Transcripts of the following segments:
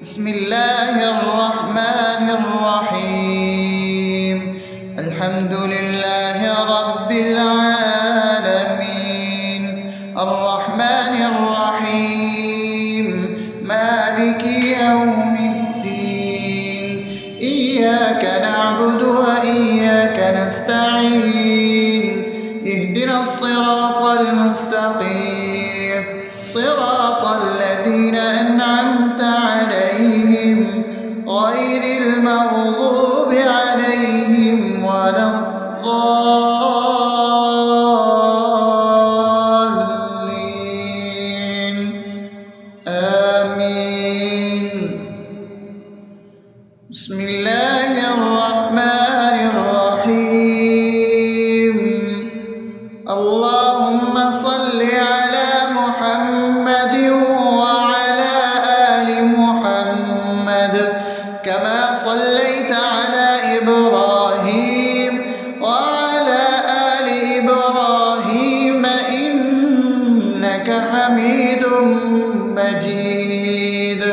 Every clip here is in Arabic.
بسم الله الرحمن الرحيم. الحمد لله رب العالمين، الرحمن الرحيم، مالك يوم الدين. إياك نعبد وإياك نستعين، اهدنا الصراط المستقيم، صراط الذين أنعمت عليهم غير المغضوب عليهم ولا الضالين. آمين. بسم الله الرحمن الرحيم. اللهم صل على محمد وعلى آل محمد كما صليت على إبراهيم وعلى آل إبراهيم إنك حميد مجيد.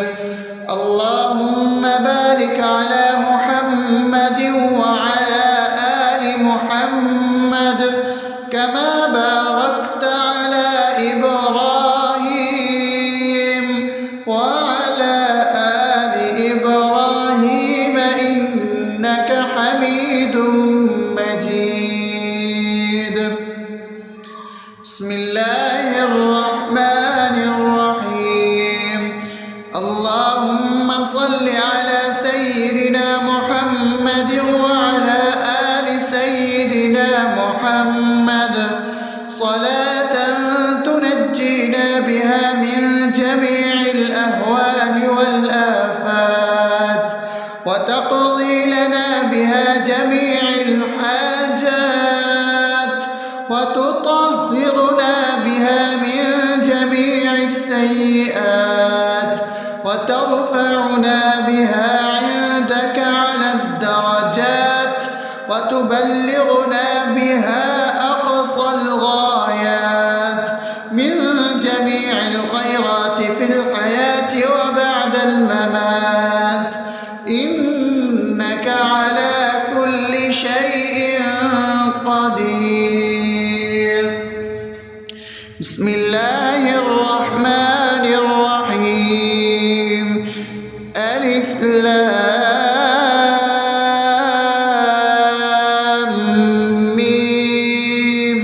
اللهم بارك على محمد وعلى آل محمد كما باركت على إبراهيم وعلى آل إبراهيم إنك حميد مجيد. بسم الله الرحمن الرحيم. اللهم صل على سيدنا محمد وعلى آل سيدنا محمد صلاة تنجينا بها من جميع الأهوال والآفات، وتقضي لنا بها جميع الحاجات، وتطهرنا بها من جميع السيئات، وترفعنا بها عندك على الدرجات، وتبلغنا بها أقصى الغايات من جميع الخيرات في الحياة وبعد الممات، إنك على كل شيء قدير. بسم الله الرحمن الرحيم. ألف لام ميم.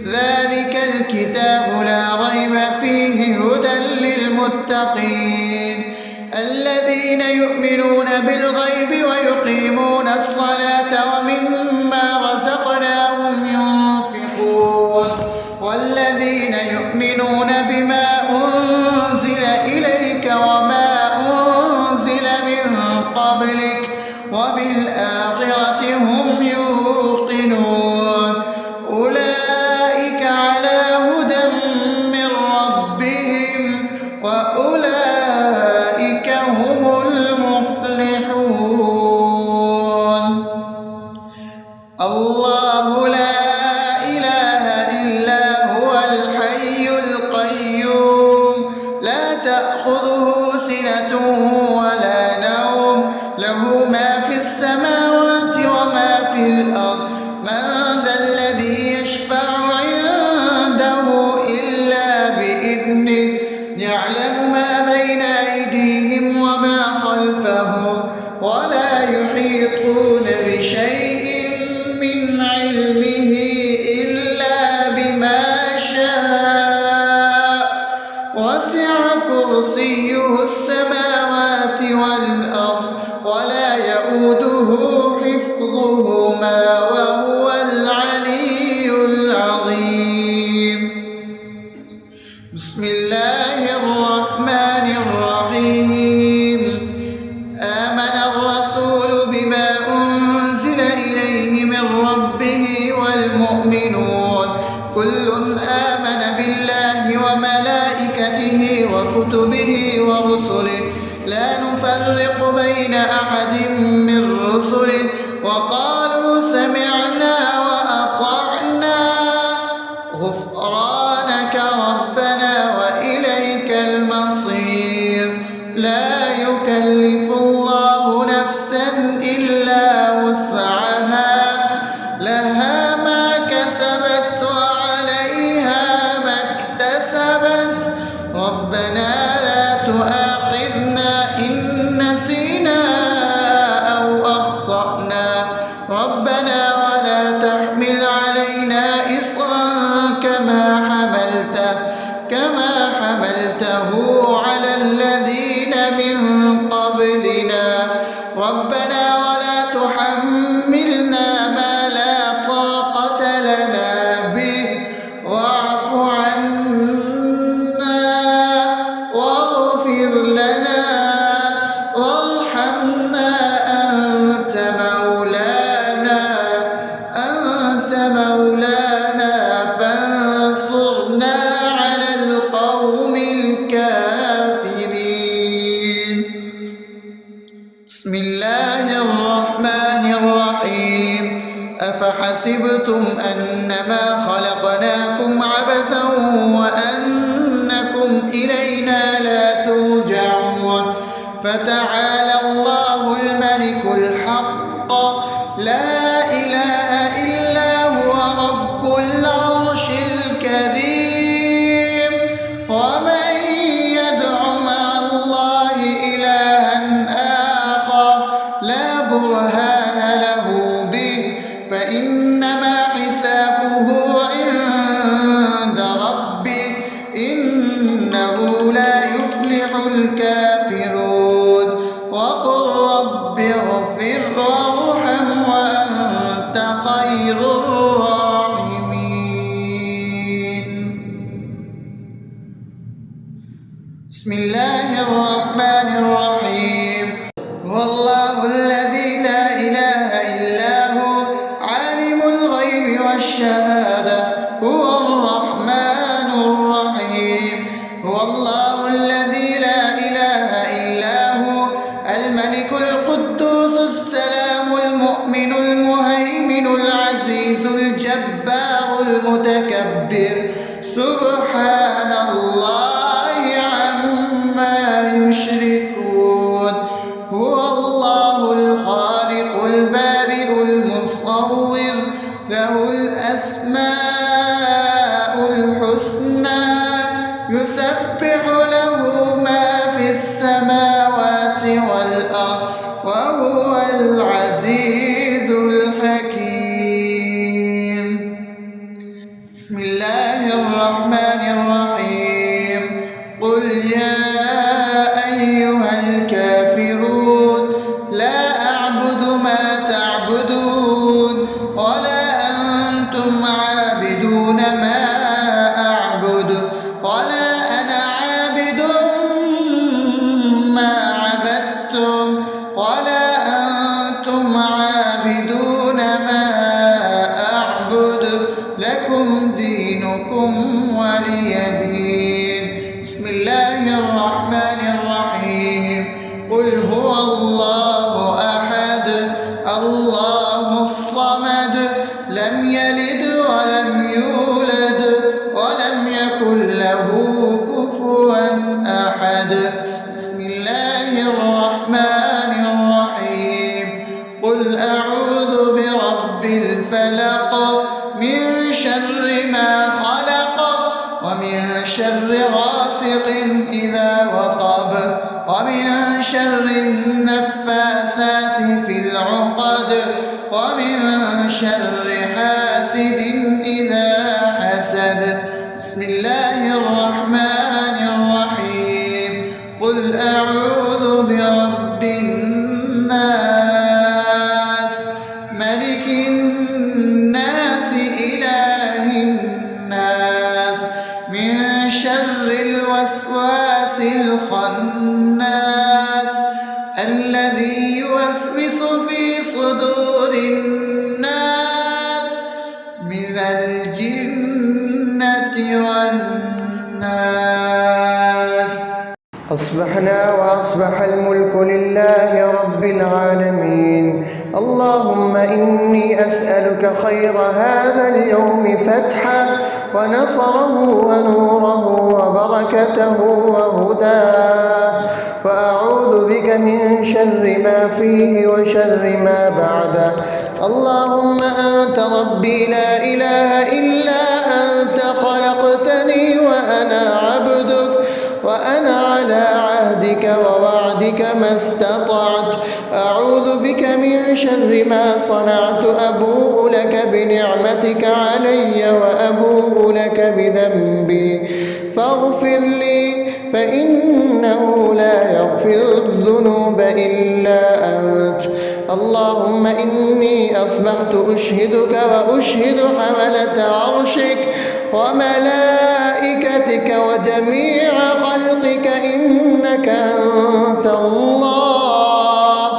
ذلك الكتاب لا ريب فيه هدى للمتقين الذين يؤمنون بالغيب ويقيمون الصلاة ومما رزقناهم ينفقون والذين يؤمنون بما أنزل إليك وما أنزل من قبلك وبالآخرة هم يوقنون أولئك على هدى من ربهم وأولئك هم المفلحون. الله لا إله إلا هو الحي القيوم لا تأخذه سنة ولا نوم له ما في السماوات وما في الأرض. من ذا الذي يشفع عنده إلا بإذنه يعلم ما بين أيديهم وما خلفهم ولا يحيطون بشيء من علمه إلا بما شاء وسع كرسيه السماوات والأرض ولا يؤوده حفظهما وهو العلي العظيم. بسم الله الرحمن الرحيم. آمن الرسول بما أنزل إليه من ربه والمؤمنون كل آمن بالله وملائكته وكتبه ورسله لا نفرق بين أحد من رسله وقالوا سمعنا وأطعنا غفرانك ربنا وإليك المصير. لا يكلف يكلف الله نفسا إلا وسعها لها ما كسبت وعليها ما اكتسبت ربنا لا تؤاخذنا إن نسينا أو أخطأنا ربنا ولا تحمل علينا إصرا كما حملته على الذين من قبلنا ربنا ولا تحملنا ما لا طاقة لنا به واعف عنا واغفر لنا وارحمنا أنت مولانا فانصرنا على القوم الكافرين. بسم الله الرحمن الرحيم أفحسبتم أنما خلقناكم عبثا وأنكم إلينا لا ترجعون فتعالى الله الملك الحق لا إله إلا هو رب العرش الكريم ومن يدع مع الله إلها آخر لا برهان له به فإنما حسابه عند ربه إنه لا يفلح الكافرون وقل رب اغفر وارحم وأنت خير الراحمين. بسم الله الرحمن الرحيم هو الله الذي لا إله إلا هو عالم الغيب والشهادة هو الرحمن الرحيم هو الله الذي لا إله إلا هو الملك القدوس السلام المؤمن المهيمن العزيز الجبار المتكبر سبحان الله عما يشركون هو الله الخالق البارئ المصور له الأسماء الحسنى يسبح له ما في السماوات والأرض وهو العزيز الحكيم. بسم الله الرحمن الرحيم قل يا أيها الكافرون لا أعبد ما تعبدون ولا أنتم عابدون ما أعبد ولا أنا عابد ما عبدتم ولا أنتم عابدون ما أعبد لكم دينكم ولي دين. بسم الله الرحمن الرحيم قل هو الله أحد الله الصمد لم يلد ولم يولد ولم يكن له كفوا أحد. بسم الله الرحمن الرحيم قل أعوذ برب الفلق من شر ما خلق ومن شر غاسق إذا وقب ومن شر النفاثات في العقد ومن شر حاسد إذا حسد. بسم الله الرحمن الرحيم قل أعوذ برب الناس ملك الناس إله الناس من شر الوسواس الخناس الذي يوسوس في صدور الناس من الجنة والناس. أصبحنا وأصبح الملك لله رب العالمين. اللهم إني أسألك خير هذا اليوم فتحه ونصره ونوره وبركته وهداه، وأعوذ بك من شر ما فيه وشر ما بعده. اللهم أنت ربي لا إله إلا أنت، خلقتني وأنا عبدك، وأنا على عهدك ووعدك ما استطعت. أعوذ بك من شر ما صنعت، أبوء لك بنعمتك علي وأبوء لك بذنبي، فاغفر لي فإنه لا يغفر الذنوب إلا أنت. اللهم إني أصبحت أشهدك وأشهد حملة عرشك وملائكتك وجميع خلقك إنك أنت الله،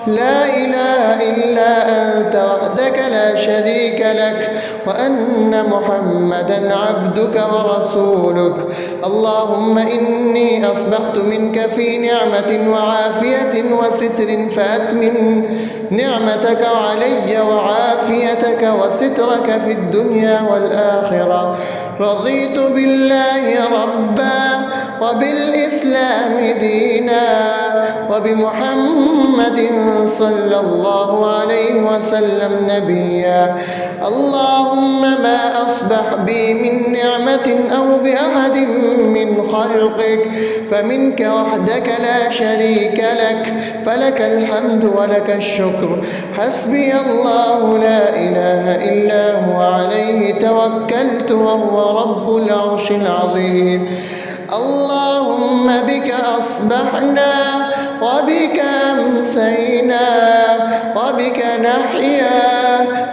لا إله إلا أنت وحدك لا شريك لك، وأن محمدا عبدك ورسولك. اللهم إني أصبحت منك في نعمة وعافية وستر، فأتمم نعمتك علي وعافيتك وسترك في الدنيا والآخرة. رضيت بالله ربا وبالإسلام دينا وبمحمد صلى الله عليه وسلم نبيا. اللهم ما أصبح بي من نعمة أو بأحد من خلقك فمنك وحدك لا شريك لك، فلك الحمد ولك الشكر. حسبي الله لا إله إلا هو، عليه توكلت وهو رب العرش العظيم. اللهم بك أصبحنا وبك أمسينا وبك نحيا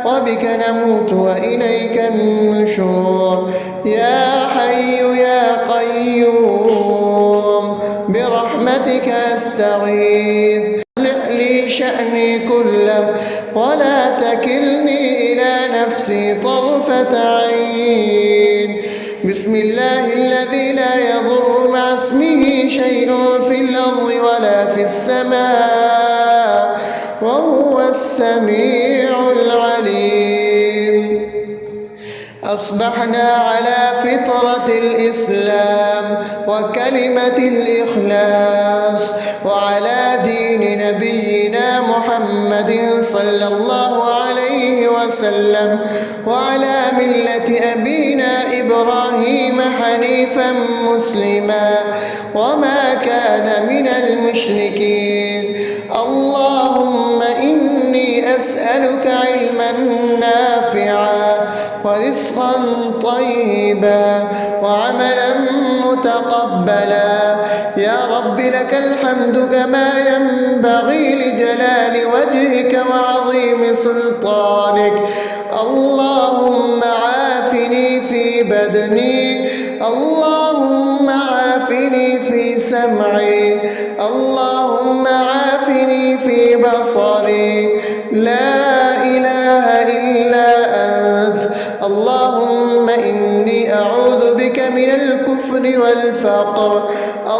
وبك نموت وإليك النشور. يا حي يا قيوم برحمتك أستغيث، أصلح لي شأني كله ولا تكلني إلى نفسي طرفة عين. بسم الله الذي لا يضر مع اسمه شيء في الأرض ولا في السماء، وهو السميع العليم. أصبحنا على فطرة الإسلام وكلمة الإخلاص وعلى دين نبينا محمد صلى الله عليه وسلم وعلى ملة أبينا إبراهيم حنيفا مسلما وما كان من المشركين. اللهم إني أسألك علما نافعا ورزقا طيبا وعملا متقبلا. يا رب لك الحمد كما ينبغي لجلال وجهك وعظيم سلطانك. اللهم عافني في بدني، اللهم عافني في سمعي، اللهم عافني في بصري. لا إله إلا أنت. اللهم إني أعوذ بك من الكفر والفقر.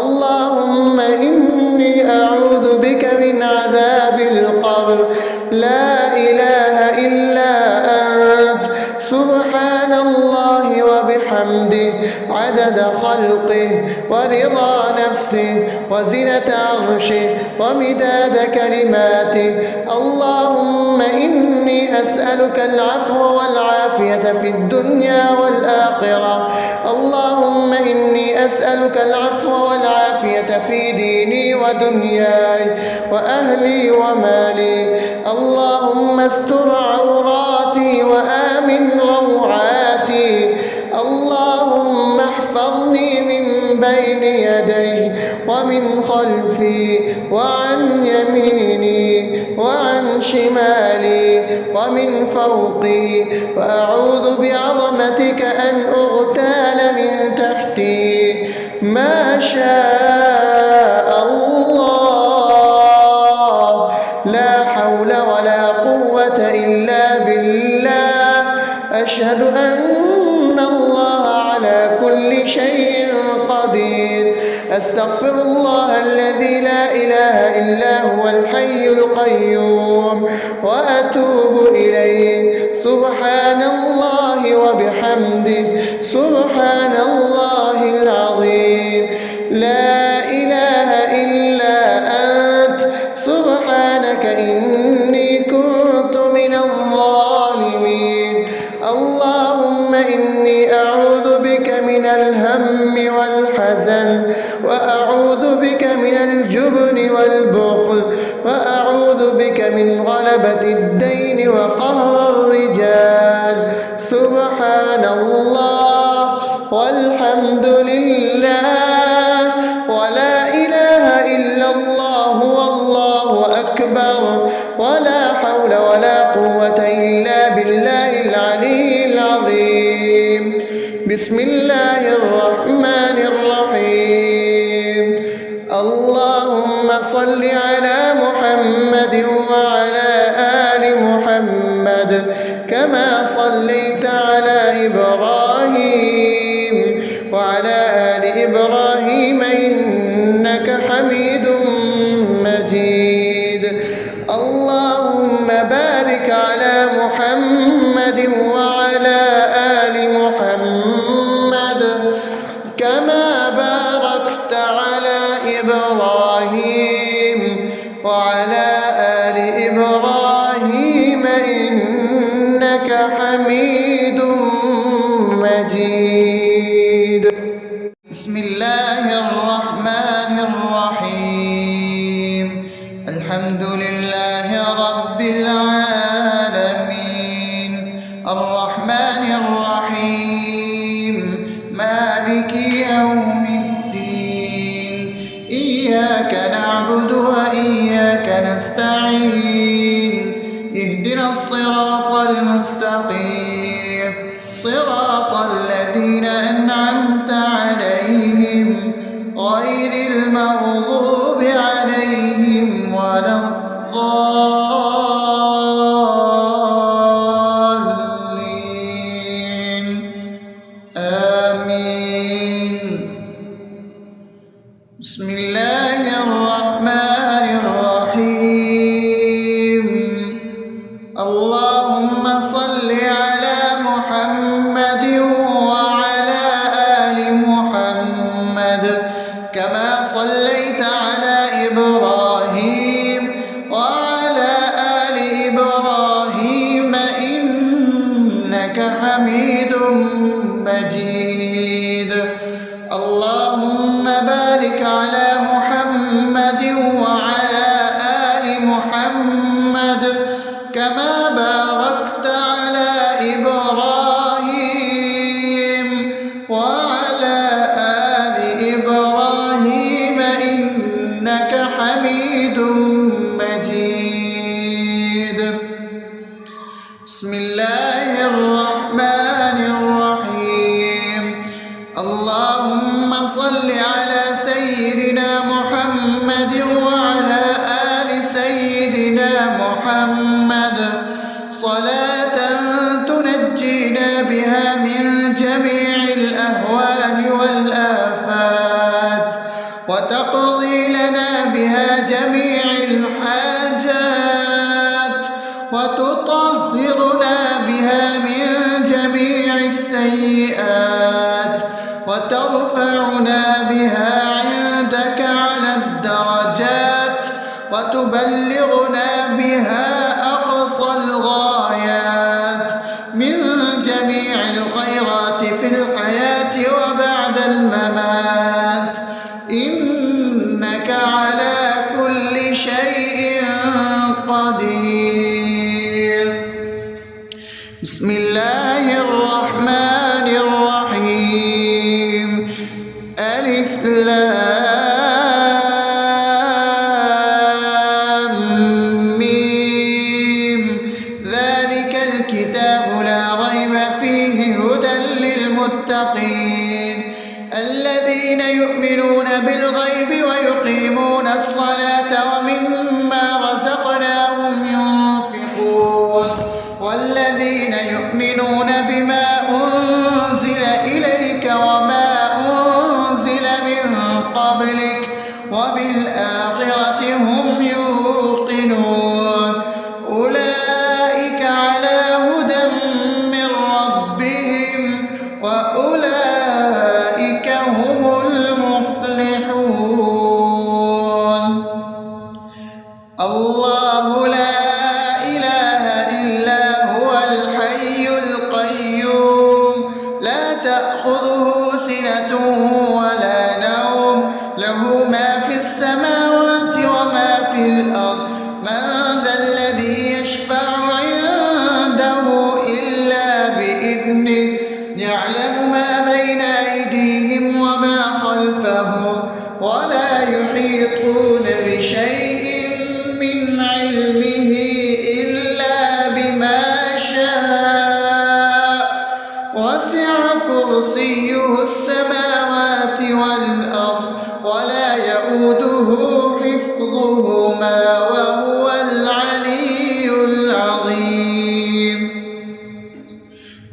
اللهم إني أعوذ بك من عذاب القبر. لا إله إلا أنت. سبحان الله وبحمده عدد خلقه ورضا نفسه وزنة عرشه ومداد كلماته. اللهم إني أسألك العفو والعافية في الدنيا والآخرة. اللهم إني أسألك العفو والعافية في ديني ودنياي وأهلي ومالي. اللهم استر عوراتي وآمن روعاتي. اللهم احفظني من بين يدي ومن خلفي وعن يميني وعن شمالي ومن فوقي، وأعوذ بعظمتك أن أغتال من تحتي. ما شاء الله، لا حول ولا قوة إلا بالله. أشهد أن الله على كل شيء قدير. أستغفر الله الذي لا إله إلا هو الحي القيوم وأتوب إليه. سبحان الله وبحمده سبحان الله العظيم. لا إله إلا أنت سبحانك إني كنت من الظالمين. اللهم إني أعوذ بك من الهم والحزن، وأعوذ بك من الجبن والبخل، وأعوذ بك من غلبة الدين وقهر الرجال. سبحان الله والحمد لله ولا إله إلا الله والله أكبر ولا حول ولا قوة إلا بالله العلي العظيم. بسم الله الرحمن الرحيم. اللهم صل على محمد وعلى آل محمد كما صليت على إبراهيم وعلى آل إبراهيم إنك حميد مجيد. اللهم بارك على محمد وعلى آل محمد كما باركت على إبراهيم وعلى آل إبراهيم إنك حميد مجيد. بسم الله الرحمن الرحيم. الحمد لله رب العالمين الرحمن الرحيم مالك يوم الدين. إياك نعبد وإياك نستعين. اهدنا الصراط المستقيم صراط الذين أنعمت عليهم غير المغضوب عليهم ولا الضالين. آمين. بسم الله الرحمن الرحيم. اللهم صل على محمد وعلى آل محمد كما صليت على إبراهيم وعلى آل إبراهيم إنك حميد مجيد. اللهم بارك على محمد وعلى آل محمد كما باركت على إبراهيم وعلى آل إبراهيم إنك حميد مجيد. بسم الله الرحمن الرحيم. اللهم صل على سيدنا محمد وعلى آل سيدنا محمد صلاة تنجينا بها من جميع الأهوال والآفات وتقضي لنا بها جميع الحاجات وتطهرنا بها من جميع السيئات وترفعنا بها عندك على الدرجات وتبلغنا بها أقصى الغايات من جميع الخيرات في الحياة وبعد الممات إنك على كل شيء قدير. بسم الله الرحمن الرحيم. ألف لام ميم. ذلك الكتاب لا ريب فيه هدى للمتقين الذين يؤمنون بالغيب ويقيمون الصلاة ومما رزقناهم ينفقون والذين يؤمنون الله لا إله إلا هو الحي القيوم لا تأخذه سنة ولا نوم له ما في السماوات وما في الأرض من ذا الذي يشفع عنده إلا بإذنه يعلم ما بين أيديهم وما خلفهم ولا يحيطون بشيء من علمه إلا بما شاء وسع كرسيه السماوات والأرض ولا يئوده حفظهما وهو العلي العظيم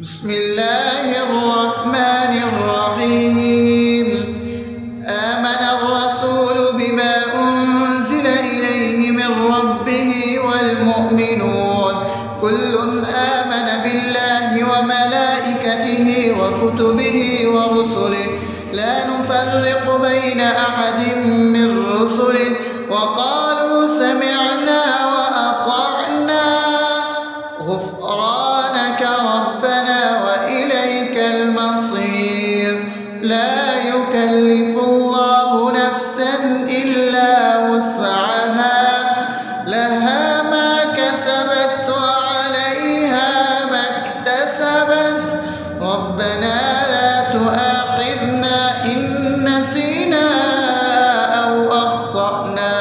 بسم الله الرحمن الرحيم آمن الرسول بما أنزل إليه من ربه والمؤمنون كل آمن بالله وملائكته وكتبه ورسله لا نفرق بين أحد من رسله وقالوا سمعنا وأطعنا غفرانك ربنا وإليك المصير لا يكلف الله نفسا إلا وسعها لها ما كسبت وعليها ما اكتسبت ربنا لا تؤاخذنا إن نسينا أو أخطأنا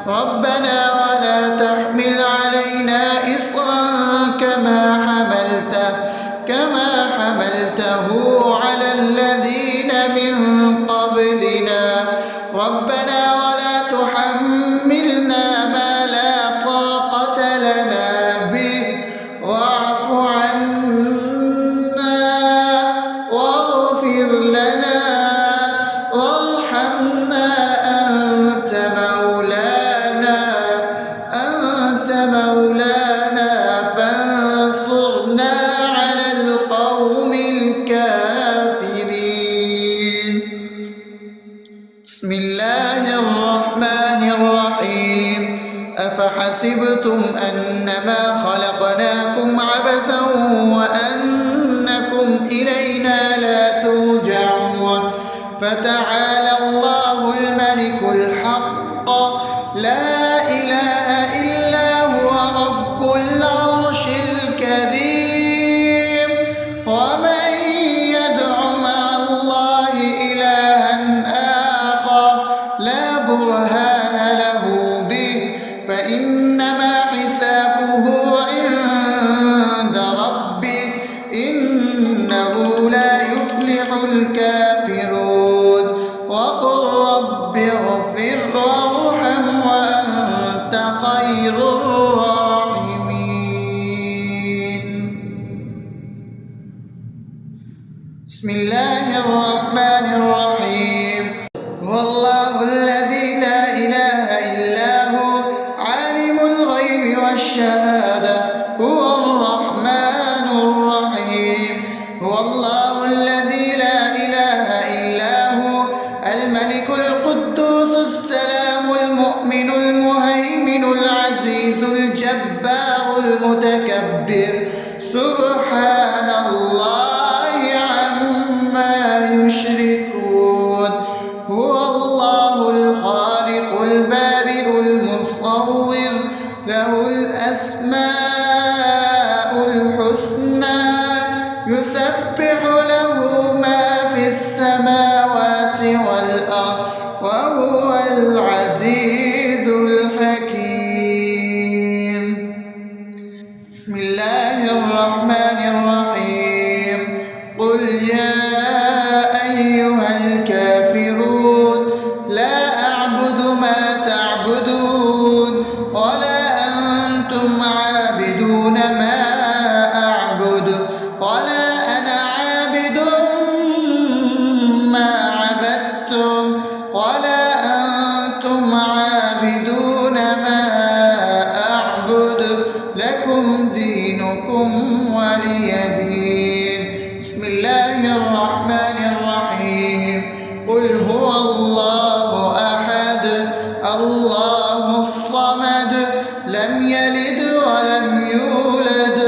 ربنا ولا تحمل علينا إصرا كما حملته على الذين من قبلنا ربنا ولا تحملنا ما لا طاقة لنا به واعف عنا واغفر لنا وارحمنا أنت مولانا فانصرنا على القوم الكافرين بسم الله الرحمن الرحيم أفحسبتم أنما خلقناكم عبثا وأنكم إلينا لا ترجعون فتعالى الله الملك الحق لا إله إلا هو رب العرش الكريم ومن يدع مع الله إلها آخر لا برهان له به فإنما حسابه عند ربه إنه لا يفلح الكافرون وقل رب اغفر وارحم وأنت خير الراحمين بسم الله الرحمن الرحيم هو الله الذي لا إله إلا هو عالم الغيب والشهادة هو الرحمن الرحيم هو الله الذي لا إله إلا هو الملك القدوس السلام المؤمن المهيمن العزيز الجبار المتكبر سبحان الله عما يشركون هو الله الخالق البارئ المصور له الأسماء الحسنى يسبح له ما في السماوات والأرض وهو العزيز الحكيم بسم الله الرحمن الرحيم قل يا أيها الكافرون لا أعبد ما تعبدون ولا أنتم عابدون ما أعبد ولا أنا عابد لم يلد ولم يولد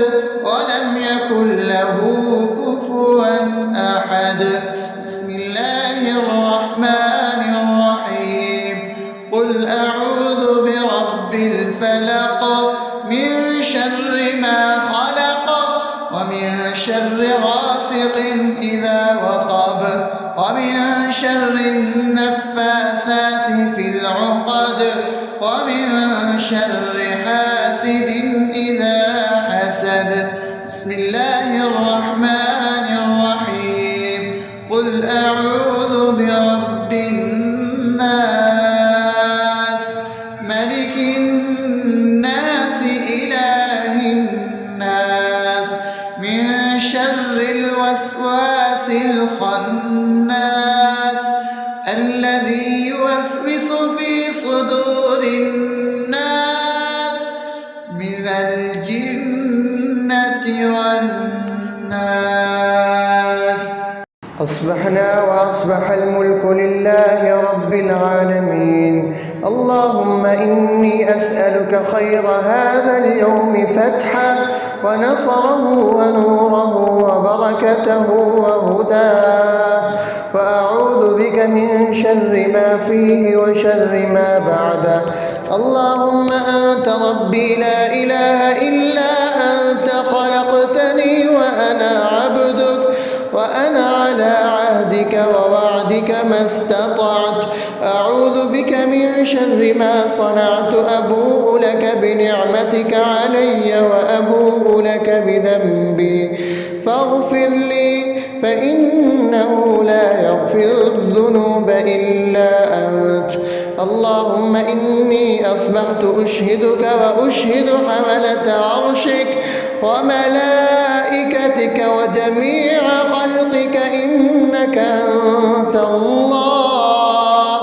ولم يكن له كفوا أحد. بسم الله الرحمن الرحيم. قل أعوذ برب الفلق من شر ما خلق ومن شر غاسق إذا وقب ومن شر النفاثات في العقد ومن شر حاسد إذا حسد. بسم الله الرحمن الرحيم. قل أعوذ برب الناس ملك الناس إله الناس من شر الوسواس الخناس الذي يوسوس في صدور الناس من الجنة والناس. أصبحنا وأصبح الملك لله رب العالمين. اللهم إني أسألك خير هذا اليوم فتحه ونصره ونوره وبركته وهداه، وأعوذ بك من شر ما فيه وشر ما بعده. اللهم أنت ربي لا إله إلا أنت، خلقتني وأنا عبدك وأنا على عهدك ووعدك ما استطعت. أعوذ بك من شر ما صنعت. أبوء لك بنعمتك علي وأبوء لك بذنبي فاغفر لي، فإنه لا يغفر الذنوب إلا أنت. اللهم إني أصبحت أشهدك وأشهد حملة عرشك وملائكتك وجميع خلقك إنك أنت الله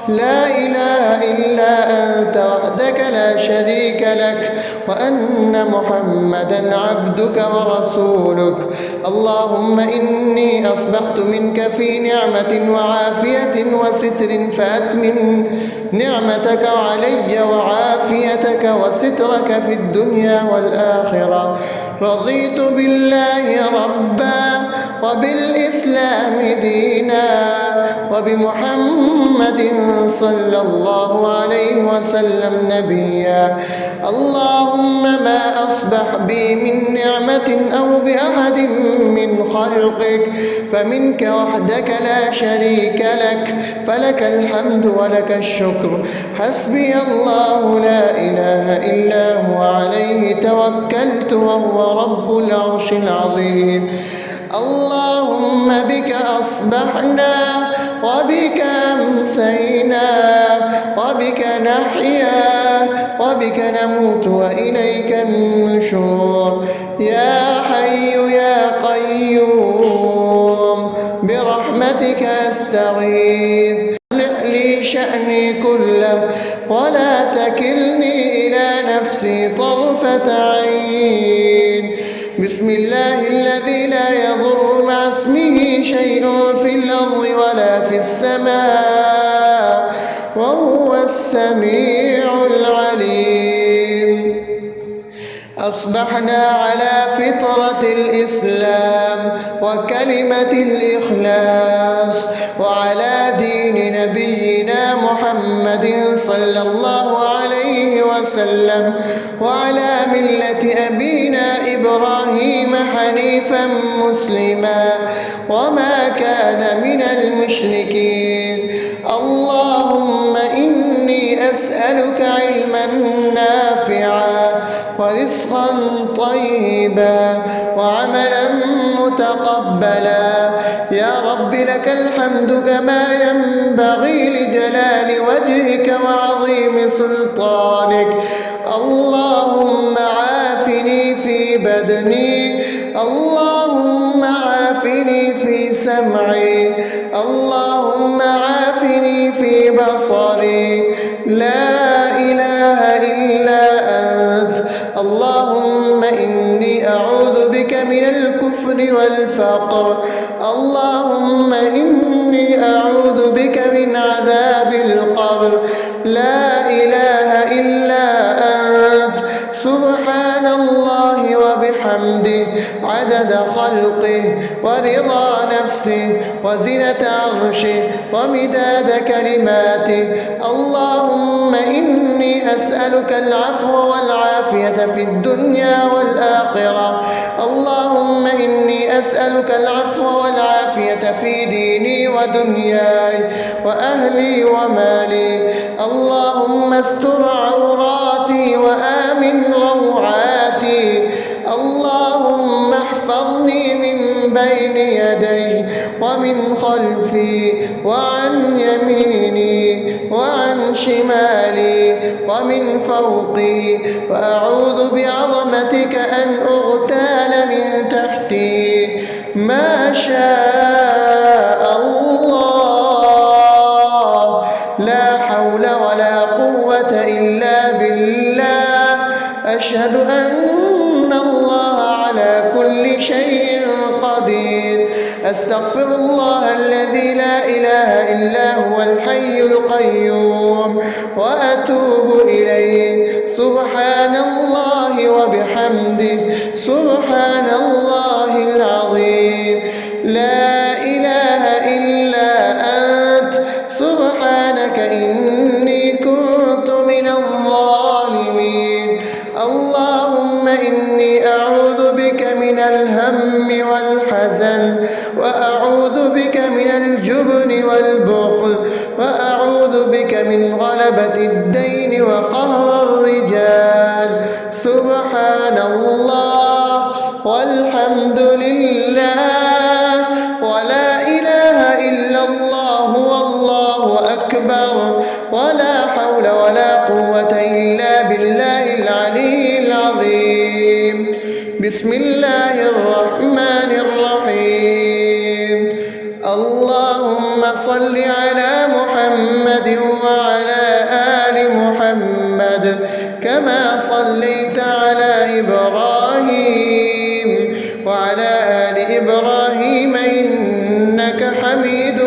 لا إله إلا أنت وحدك لا شريك لك، وأن محمدا عبدك ورسولك. اللهم إني أصبحت منك في نعمة وعافية وستر، فأتمم نعمتك علي وعافيتك وسترك في الدنيا والآخرة. رضيت بالله ربا وبالإسلام دينا وبمحمد صلى الله عليه وسلم نبيا. اللهم ما أصبح بي من نعمة أو بأحد من خلقك فمنك وحدك لا شريك لك، فلك الحمد ولك الشكر. حسبي الله لا إله إلا هو عليه توكلت وهو رب العرش العظيم. اللهم بك أصبحنا وبك أمسينا وبك نحيا وبك نموت وإليك النشور. يا حي يا قيوم برحمتك أستغيث. أصلح لي شأني كله ولا تكلني إلى نفسي طرفة عين. بسم الله الذي لا يضر مع اسمه شيء في الأرض ولا في السماء وهو السميع العليم. أصبحنا على فطرة الإسلام وكلمة الإخلاص وعلى دين نبينا محمد صلى الله عليه وسلم وعلى ملة أبينا إبراهيم حنيفا مسلما وما كان من المشركين. اللهم إني أسألك علما نافعا ورزقا طيبا وعملا متقبلا. يا رب لك الحمد كما ينبغي لجلال وجهك وعظيم سلطانك. اللهم عافني في بدني، اللهم عافني في سمعي، اللهم عافني في بصري. لا إله إلا أنت. اللهم إني أعوذ بك من الكفر والفقر. اللهم إني أعوذ بك من عذاب القبر. لا إله إلا أنت. وبحمده عدد خلقه ورضا نفسه وزنة عرشه ومداد كلماته. اللهم إني أسألك العفو والعافية في الدنيا والآخرة. اللهم إني أسألك العفو والعافية في ديني ودنياي وأهلي ومالي. اللهم استر عوراتي وآمن روعاتي. اللهم احفظني من بين يدي ومن خلفي وعن يميني وعن شمالي ومن فوقي، وأعوذ بعظمتك أن أغتال من تحتي. ما شاء الله، لا حول ولا قوة إلا بالله. أشهد أن الله على كل شيء قدير. أستغفر الله الذي لا إله إلا هو الحي القيوم وأتوب إليه. سبحان الله وبحمده، سبحان الله العظيم. لا إله إلا أنت، سبحانك إني كنت من الظالمين. اللهم إني أعوذ بك من الهم والحزن، وأعوذ بك من الجبن والبخل، وأعوذ بك من غلبة الدين وقهر الرجال. سبحان الله والحمد لله ولا إله إلا الله والله أكبر، ولا حول ولا قوة إلا بالله العلي العظيم. بسم الله الرحمن الرحيم. اللهم صل على محمد وعلى آل محمد كما صليت على إبراهيم وعلى آل إبراهيم إنك حميد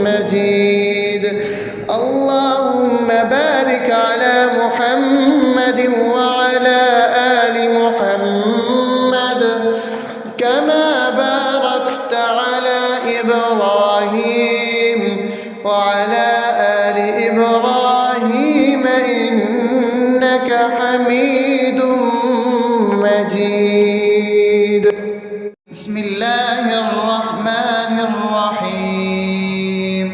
مجيد. اللهم بارك على محمد وعلى آل محمد كما باركت على إبراهيم وعلى آل إبراهيم إنك حميد مجيد. بسم الله الرحمن الرحيم.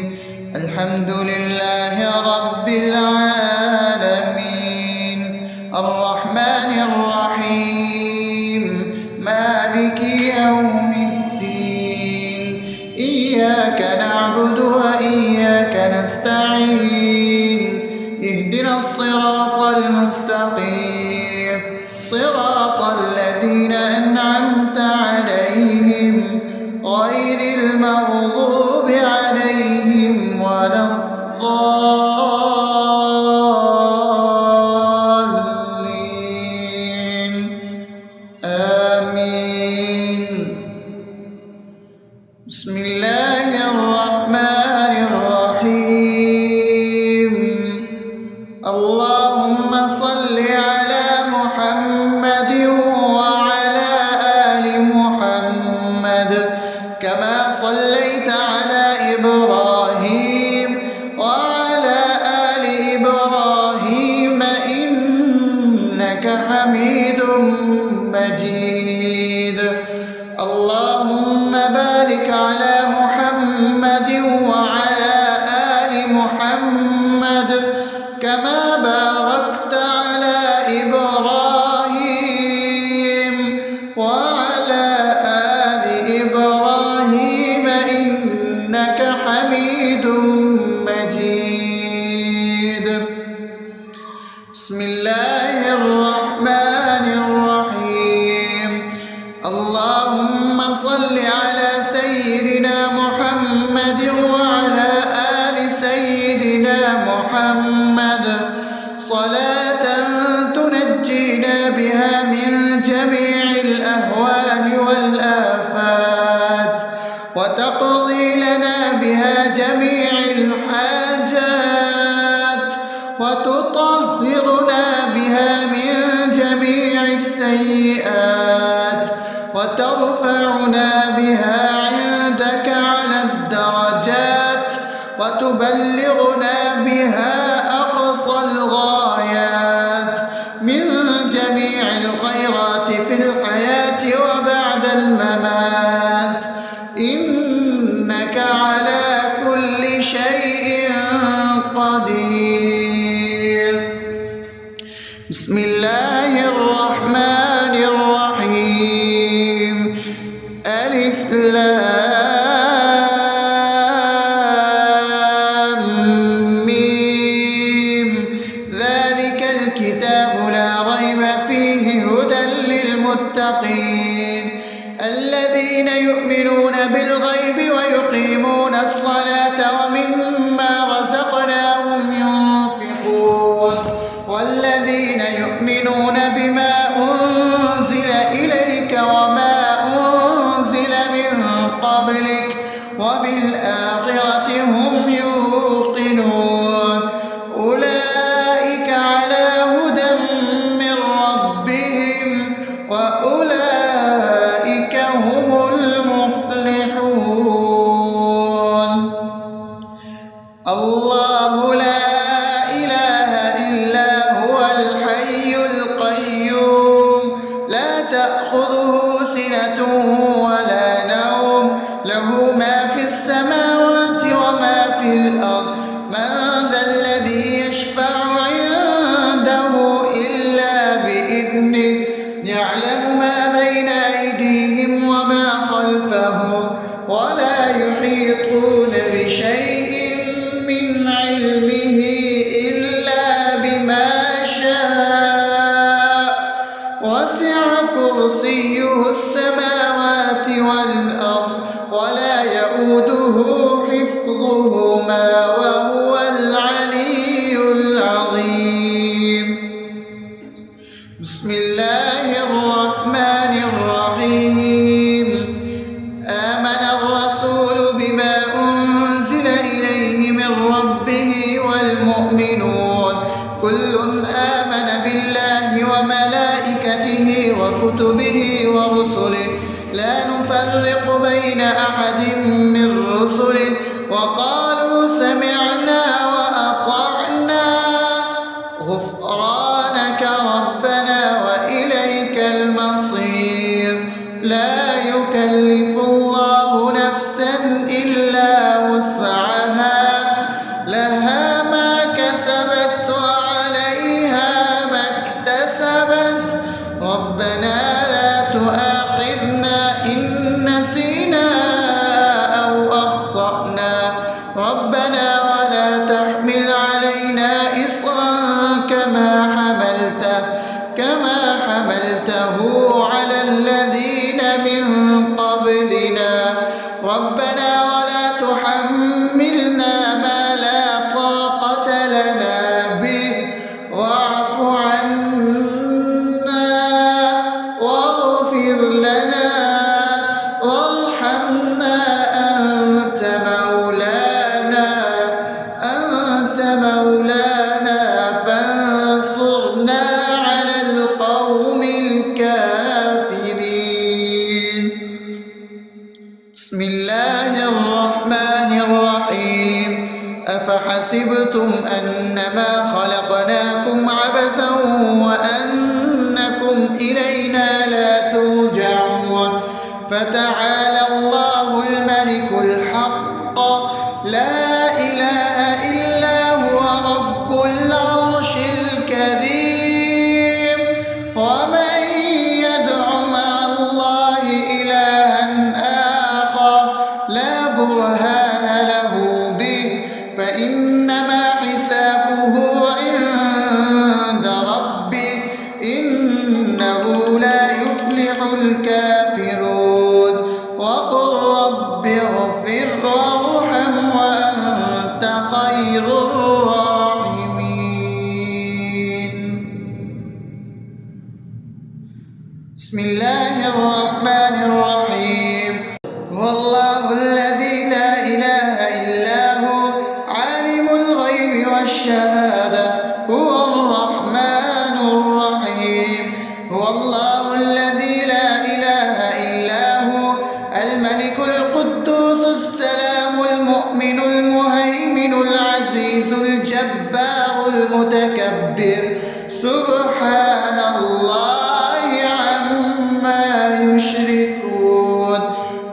الحمد لله رب العالمين، الرحمن الرحيم، مالك يوم الدين. إياك نعبد وإياك نستعين. اهدنا الصراط المستقيم، صراط الذين أنعمت عليهم غير المغضوب عليهم ولا الضالين. آمين. بسم الله الرحمن الرحيم. اللهم صل على محمد وعلى آل محمد كما صليت على إبراهيم وعلى آل إبراهيم إنك حميد مجيد. اللهم بارك على محمد وعلى آل محمد كما باركت على إبراهيم وعلى آل إبراهيم إنك حميد مجيد. بسم الله الرحمن الرحيم. اللهم صل على سيدنا محمد وعلى آل سيدنا محمد صلاة تنجينا بها من جميع الأهوال والآفات، وتقضي لنا بها جميع الحاجات، وتطهرنا بها من جميع السيئات. بسم الله الرحمن الرحيم ألف لام ميم ذلك الكتاب لا ريب فيه هدى للمتقين الذين يؤمنون بالغيب ويقيمون الصلاة ومما رزقناهم ينفقون والذين يؤمنون بما أنزل إليك وما أنزل من قبلك وبالآخرة هم يوقنون أولئك على هدى من ربهم وأولئك هم المفلحون الله لا إله إلا هو الحي القيوم لا تأخذه سنة ولا نوم له ما في السماوات وما في الأرض من ذا الذي يشفع عنده إلا بإذنه يعلم ما بين أيديهم وما خلفهم ولا يحيطون بشيء من علمه إلا بما شاء وسع كرسيه السماوات والأرض ولا يؤوده حفظهما وهو العلي العظيم بسم الله الرحمن الرحيم آمن الرسول بما أنزل إليه من ربه والمؤمنون كل آمن بالله وملائكته وكتبه ورسله لا نفرق بين أحد من رسله وقالوا سمعنا وأطعنا غفرانك ربنا وإليك المصير لا يكلف الله نفسا إلا وسعها لها ما كسبت وعليها ما اكتسبت ربنا لا تؤاخذنا إن نسينا أو أخطأنا ربنا ولا تحمل علينا إصرا كما حملته على الذين من قبلنا ربنا ولا تحملنا ما لا طاقة لنا به واعف عنا واغفر لنا وارحمنا أنت مولانا فانصرنا على القوم الكافرين بسم الله الرحمن الرحيم أفحسبتم أنما خلقناكم عبثا وأنكم إلينا لا ترجعون فتعالى الله الملك الحق لا إله إلا هو رب العرش الكريم ومن يدع مع الله إلها آخر لا برهان له به فإنما حسابه عند ربه إنه لا يفلح الكافرون وقل رب اغفر وارحم وأنت خير الراحمين بسم الله الرحمن الرحيم هو الله الذي لا إله إلا هو عالم الغيب والشهادة هو الرحمن الرحيم هو الله الذي لا إله إلا هو الملك القدوس السلام المؤمن المهيمن العزيز الجبار المتكبر سبحان الله عما يشركون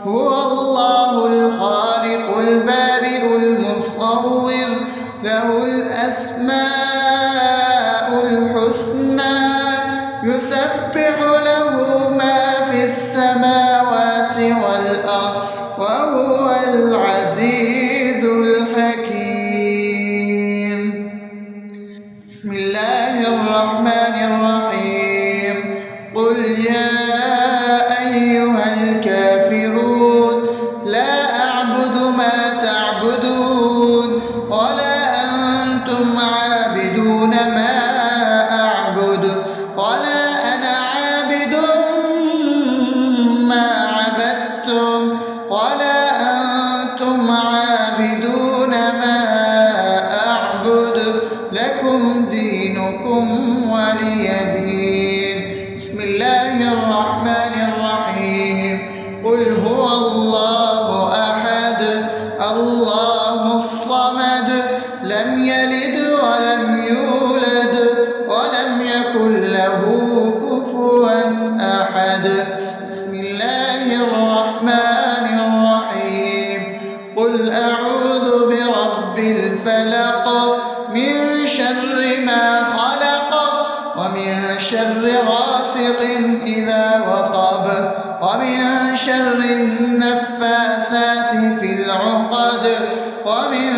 هو الله الخالق البارئ المصور له الأسماء الحسنى يسبح له ما في السماوات والأرض وهو العزيز الحكيم. بسم الله الرحمن الرحيم. قل يا أيها الكافرون لا أعبد ما تعبدون ولا أنتم عابدون ما أعبد ولا أنا عابد ما عبدتم ولا أنتم عابدون ما أعبد لكم دينكم ولي دين. بسم الله الرحمن الرحيم. قل هو الله أحد الله الصمد لم يلد ولم يولد ولم يكن له كفوا أحد. بسم الله الرحمن الرحيم. قل أعوذ برب الفلق من شر ما خلق ومن شر غاسق إذا وقب ومن شر النفاثات في العقد ومن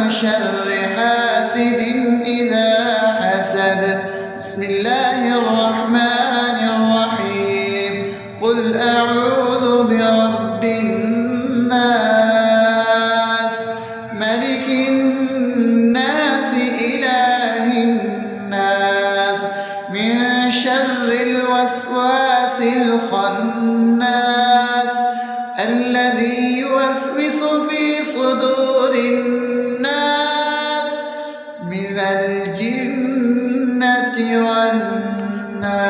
شر حاسد إذا حسد. بسم الله الرحمن الرحيم. قل أعوذ برب الناس ملك الناس إله الناس من شر الوسواس الخناس الذي يوسوس في صدور الناس من الجنة والناس.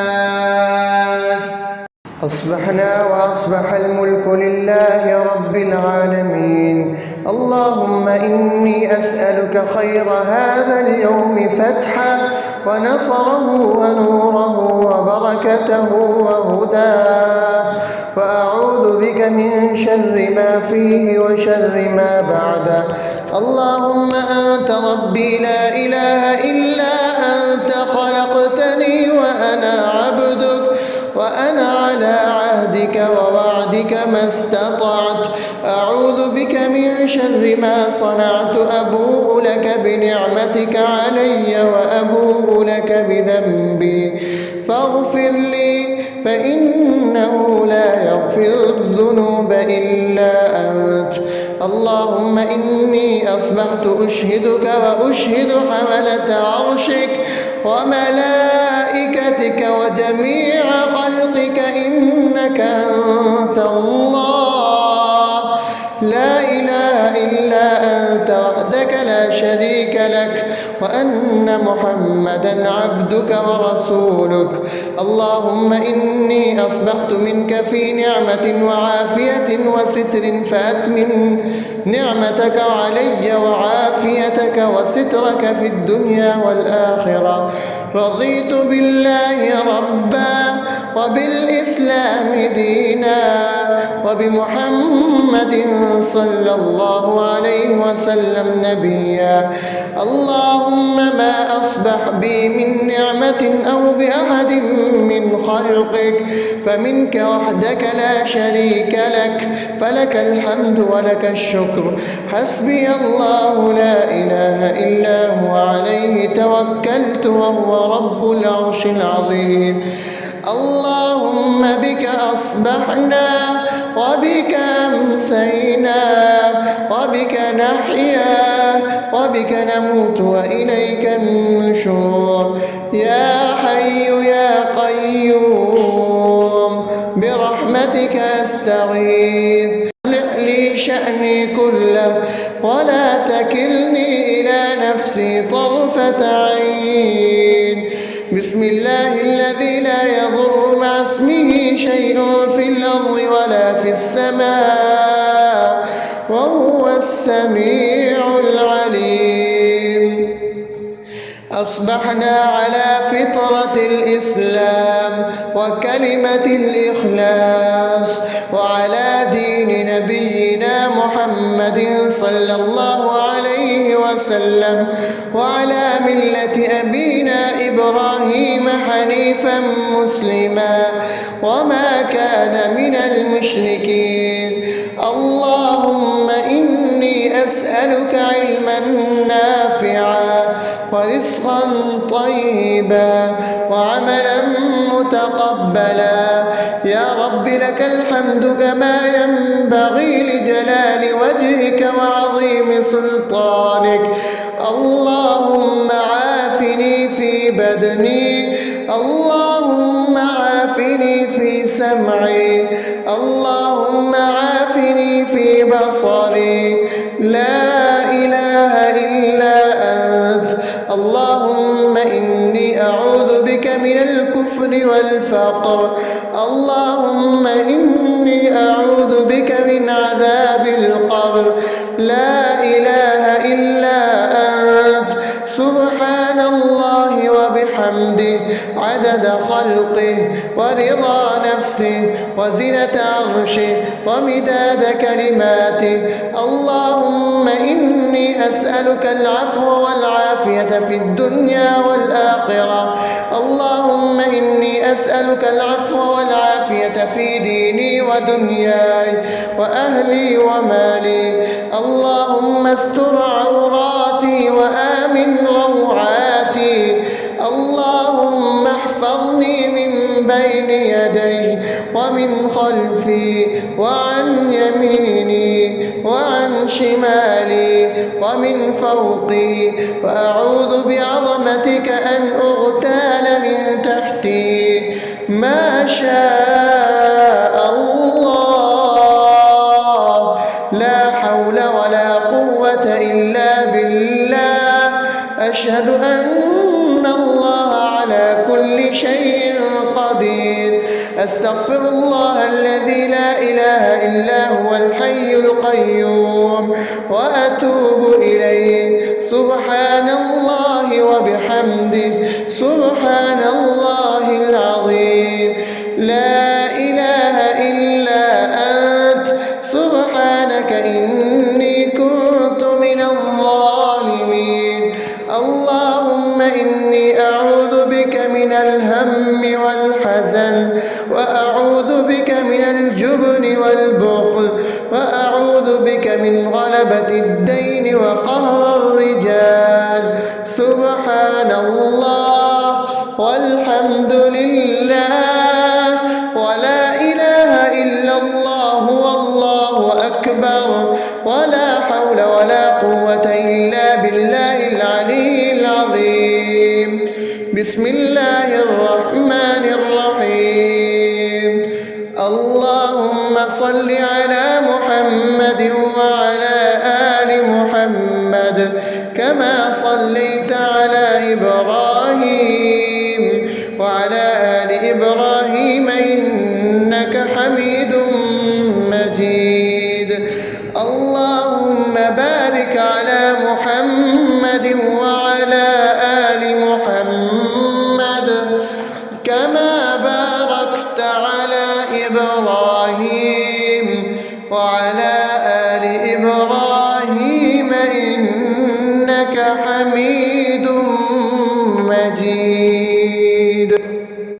أصبحنا وأصبح الملك لله رب العالمين. اللهم إني أسألك خير هذا اليوم فتحه ونصره ونوره وبركته وهداه، وأعوذ بك من شر ما فيه وشر ما بعده. اللهم أنت ربي لا إله إلا أنت خلقتني وأنا عبدك وأنا على عهدك ووعدك ما استطعت. أعوذ بك من شر ما صنعت. أبوء لك بنعمتك علي وأبوء لك بذنبي فاغفر لي فإنه لا يغفر الذنوب إلا أنت. اللهم إني أصبحت أشهدك وأشهد حملة عرشك وملائكتك وجميع خلقك إنك أنت الله لا إله إلا أنت وحدك لا شريك لك، وأن محمدا عبدك ورسولك. اللهم إني أصبحت منك في نعمة وعافية وستر فأتمن نعمتك علي وعافيتك وسترك في الدنيا والآخرة. رضيت بالله ربا وبالإسلام دينا وبمحمد صلى الله عليه وسلم نبيا. اللهم ما أصبح بي من نعمة أو بأحد من خلقك فمنك وحدك لا شريك لك، فلك الحمد ولك الشكر. حسبي الله لا إله إلا هو عليه توكلت وهو رب العرش العظيم. اللهم بك أصبحنا وبك أمسينا وبك نحيا وبك نموت وإليك النشور. يا حي يا قيوم برحمتك أستغيث. أصلح لي شأني كله ولا تكلني إلى نفسي طرفة عين. بسم الله الذي لا يضر مع اسمه شيء في الأرض ولا في السماء وهو السميع العليم. أصبحنا على فطرة الإسلام وكلمة الإخلاص وعلى دين نبينا محمد صلى الله عليه وسلم وعلى ملة أبينا إبراهيم حنيفا مسلما وما كان من المشركين. اللهم إني أسألك علما نافعا ورزقا طيبا وعملا متقبلا. يا رب لك الحمد كما ينبغي لجلال وجهك وعظيم سلطانك. اللهم عافني في بدني، اللهم عافني في سمعي، اللهم عافني في بصري. لا إله إلا أنت. اللهم إني أعوذ بك من الكفر والفقر. اللهم إني أعوذ بك من عذاب القبر. لا إله إلا أنت. سبحان الله وبحمده عدد خلقه ورضا نفسه وزنة عرشه ومداد كلماته. اللهم إني أسألك العفو والعافية في الدنيا والآخرة. اللهم إني أسألك العفو والعافية في ديني ودنياي وأهلي ومالي. اللهم استر عوراتي وآمن روعاتي. اللهم احفظني من بين يدي ومن خلفي وعن يميني وعن شمالي ومن فوقي، وأعوذ بعظمتك أن أغتال من تحتي. ما شاء الله، لا حول ولا قوة إلا بالله. أشهد أن الله على كل شيء قدير. أستغفر الله الذي لا إله إلا هو الحي القيوم وأتوب إليه. سبحان الله وبحمده سبحان الله العظيم. لا إله إلا أنت. سبحانك إني كنت من الظالمين. اللهم إني أعوذ بك من الهم والحزن، وأعوذ بك من الجبن والبخل، وأعوذ بك من غلبة الدين وقهر الرجال. سبحان الله والحمد لله ولا إله إلا الله والله أكبر ولا حول ولا قوة إلا بالله العلي العظيم. بسم الله الرحمن الرحيم. اللهم صل على محمد وعلى آل محمد كما صليت على إبراهيم وعلى آل إبراهيم إنك حميد مجيد. اللهم بارك على محمد وعلى آل محمد كما باركت على إبراهيم وعلى آل إبراهيم إنك حميد